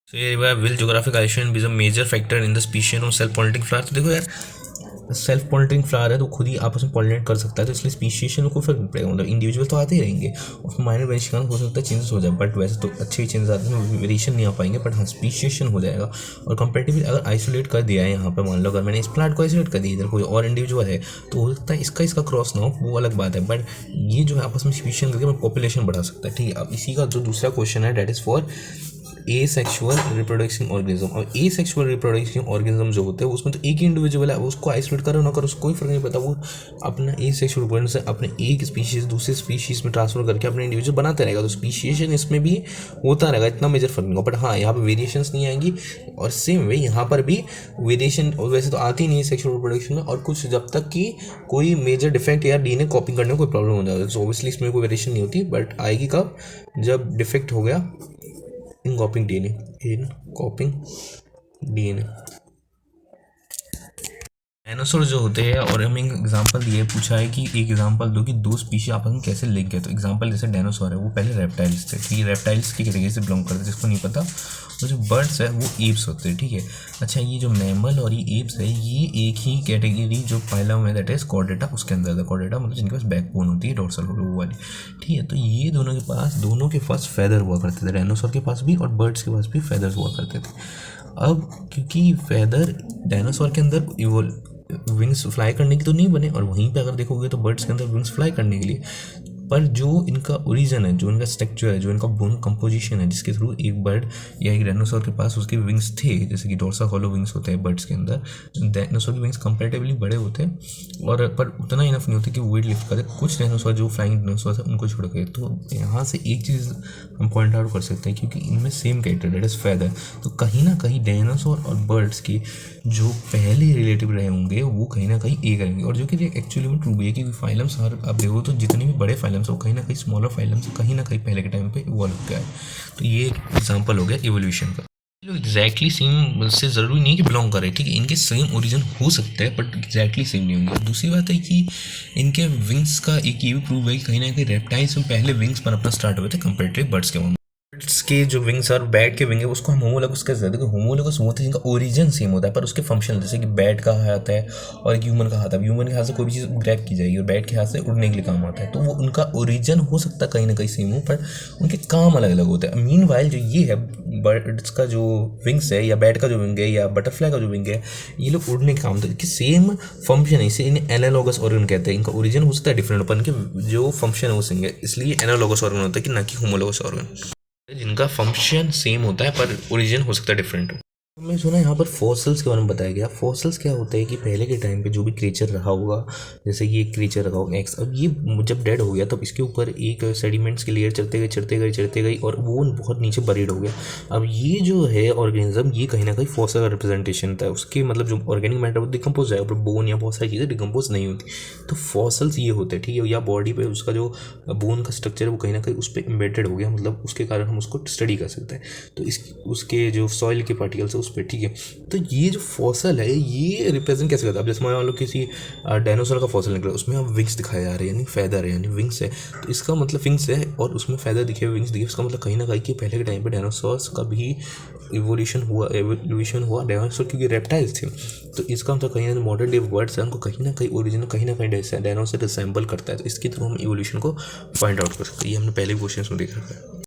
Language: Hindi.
तो ये will geographic isolation be a major factor in the species of self pollinating flower. तो देखो यार, सेल्फ पॉलिनेटिंग फ्लावर है तो खुद ही आपस में पॉलिनेट कर सकता है, तो इसलिए स्पीशीज में कोई फर्क नहीं पड़ेगा, मतलब इंडिविजुअल तो आते ही रहेंगे, उसमें माइनर वेरिएशन हो सकता है, चेंजेस हो जाए, बट वैसे तो अच्छे ही चेंजेस आते हैं, वेरिएशन नहीं आ पाएंगे, बट हाँ स्पीशीशन हो जाएगा। और कंपेरेटिवली अगर आइसोलेट कर दिया है यहाँ पर, मान लो अगर मैंने इस प्लांट को आइसोलेट कर दिया, इधर कोई और इंडिविजुअल है तो हो सकता है इसका इसका क्रॉस ना हो, वो अलग बात है, बट ये जो है आपस में स्पीशीशन करके पॉपुलेशन बढ़ा सकता है। ठीक है, अब इसी का जो दूसरा क्वेश्चन है that is for asexual reproduction organism. और ए सेक्शुअल रिप्रोडक्शन ऑर्गेनिज्म जो होते हैं उसमें तो एक ही इंडिविजुअल है, उसको आइसोलेट करो ना करो उसको कोई फर्क नहीं पड़ता, वो अपना ए सेक्शुअल रिप्रोडक्शन से अपने एक स्पीशीज दूसरे स्पीशीज में ट्रांसफर करके अपने इंडिविजुअल बनाते रहेगा, तो स्पीशीशन इसमें भी होता रहेगा, इतना मेजर फर्क नहीं होगा। बट हाँ यहाँ पर वेरिएशंस नहीं आएंगी, और सेम वे यहाँ पर भी वेरिएशन वैसे तो आती नहीं है सेक्शुअल रिप्रोडक्शन में, और कुछ जब तक कि कोई मेजर डिफेक्ट या डीएनए कॉपी करने में कोई प्रॉब्लम हो जाएगा, तो ऑब्वियसली इसमें कोई वेरिएशन नहीं होती, बट आएगी कब, जब डिफेक्ट हो गया इन कॉपिंग डीएनए, इन कॉपिंग डीएनए। डायनासोर जो होते हैं, और हमें एग्जांपल दिए, पूछा है कि एक एग्जांपल दो कि दो स्पीशी आपस में कैसे लिंक है। तो एग्जांपल जैसे डायनासोर है वो पहले रेप्टाइल्स थे, ठीक है, रेप्टाइल्स की कैटेगरी से बिलोंग करते हैं, जिसको नहीं पता। और जो बर्ड्स है वो एप्स होते हैं, ठीक है। अच्छा, ये जो मैमल और ये एप्स है ये एक ही कैटेगरी जो फाइलम है, दैट इज कॉर्डेटा, उसके अंदर था। कॉर्डेटा मतलब जिनके पास बैकबोन होती है, डोर्सल वो वाली, ठीक है। तो ये दोनों के पास फेदर हुआ करते थे, डायनासोर के पास भी और बर्ड्स के पास भी फेदर्स हुआ करते थे। अब क्योंकि फेदर डायनासोर के अंदर विंग्स फ्लाई करने की तो नहीं बने, और वहीं पे अगर देखोगे तो बर्ड्स के अंदर विंग्स फ्लाई करने के लिए, पर जो इनका ओरिजिन है, जो इनका स्ट्रक्चर है, जो इनका बोन कंपोजिशन है, जिसके थ्रू एक बर्ड या एक डायनासोर के पास उसके विंग्स थे, जैसे कि डोर्सा हॉलो विंग्स होते हैं बर्ड्स के अंदर, डायनासोर के विंग्स कंपेरेटिवली बड़े होते हैं, और पर उतना इनफ नहीं होता कि वेट लिफ्ट करे। कुछ डायनासोर जो फ्लाइंग डायनासोर है उनको छोड़ के, तो यहाँ से एक चीज़ हम पॉइंट आउट कर सकते हैं, क्योंकि इनमें same character that is feather, तो कहीं ना कहीं डायनासोर और बर्ड्स की जो पहले रिलेटिव रहे होंगे वो कहीं ना कहीं एक रहेंगे, और जो कि एक्चुअली में ट्रू भी है, क्योंकि फाइलम्स हर आप देखो तो जितने भी बड़े फाइलम्स हो कहीं ना कहीं स्मॉलर फाइलम्स कहीं ना कहीं पहले के टाइम पे इवॉल्व हो गया है। तो ये एक एग्जाम्पल हो गया इवोल्यूशन का। लोग एग्जैक्टली सेम से ज़रूरी नहीं है कि बिलोंग करें, ठीक है, इनके सेम ओरिजिन हो सकते हैं बट एग्जैक्टली सेम नहीं होंगे। दूसरी बात है कि इनके विंग्स का एक ये भी प्रूव है कि कहीं ना कहीं रेप्टाइल्स में पहले विंग्स बनना स्टार्ट हुए थे कंपेरेटिव बर्ड्स के। बर्ड्स के जो विंग्स और बैट के विंग है उसको हम होमोलोगस कहते हैं, देखो होमोलोगस वो होते हैं जिनका ओरिजिन सेम होता है पर उसके फंक्शन, जैसे कि बैट का हाथ है और एक ह्यूमन का हाथ है, ह्यूमन के हाथ से कोई भी चीज़ ग्रैब की जाएगी और बैट के हाथ से उड़ने के लिए काम आता है, तो वो उनका ओरिजिन हो सकता है कहीं ना कहीं सेम हो पर उनके काम अलग अलग होते हैं। मीन वाइल जो ये है बर्ड्स का जो विंग्स है या बैट का जो विंग है या बटरफ्लाई का जो विंग है, ये लोग उड़ने के काम होते हैं कि सेम फंक्शन है, इसे इन्हें एनालॉगस ऑर्गन कहते हैं। इनका ओरिजिन हो सकता है डिफरेंट पर इनके जो फंक्शन है वो सेम है, इसलिए एनालॉगस ऑर्गन होता है कि ना कि होमोलोगस ऑर्गन, जिनका फंक्शन सेम होता है पर ओरिजिन हो सकता है डिफरेंट हो। मैं सुना यहाँ पर फॉसिल्स के बारे में बताया गया। फॉसिल्स क्या होता है कि पहले के टाइम पे जो भी क्रिएचर रहा होगा, जैसे कि एक क्रिएचर रहा होगा एक्स, अब ये जब डेड हो गया तब इसके ऊपर एक सेडिमेंट्स की लेयर चढ़ते गई और वो बहुत नीचे बरीड हो गया। अब ये जो है ऑर्गेनिज्म ये कहीं ना कहीं फॉसिल का रिप्रेजेंटेशन था, उसके मतलब जो ऑर्गेनिक मैटर वो डिकम्पोज है, पर बोन या बहुत सारी चीज़ें डिकम्पोज नहीं होती, तो फॉसिल्स ये होते हैं, ठीक है, या बॉडी पे उसका जो बोन का स्ट्रक्चर है वो कहीं ना कहीं उस पर इम्बेडेड हो गया, मतलब उसके कारण हम उसको स्टडी कर सकते हैं। तो इस उसके जो सॉइल के पार्टिकल्स है उस पर, ठीक है। तो ये जो फॉसल है ये रिप्रेजेंट कैसे करता है, अब जैसे मान लो किसी डायनासोर का फॉसल निकला उसमें अब विंग्स दिखाए जा रहे हैं, यानी फैदर है यानी विंग्स है, तो इसका मतलब विंग्स है और उसमें फैदर दिखे विंग्स दिखे, उसका मतलब कहीं ना कहीं कि पहले के टाइम पे डायनासोर्स का भी इवोल्यूशन हुआ डायनासोर क्योंकि रेप्टाइल्स थे, तो इसका मतलब कहीं ना मॉडर्न डे वर्ड्स है उनको कहीं ना कहीं ओरिजिनल कहीं ना कहीं डायनासोर रिसेंबल करता है, तो इसके थ्रू हम इवोल्यूशन को फाइंड आउट कर सकते हैं। ये हमने पहले क्वेश्चन में देख रखा है।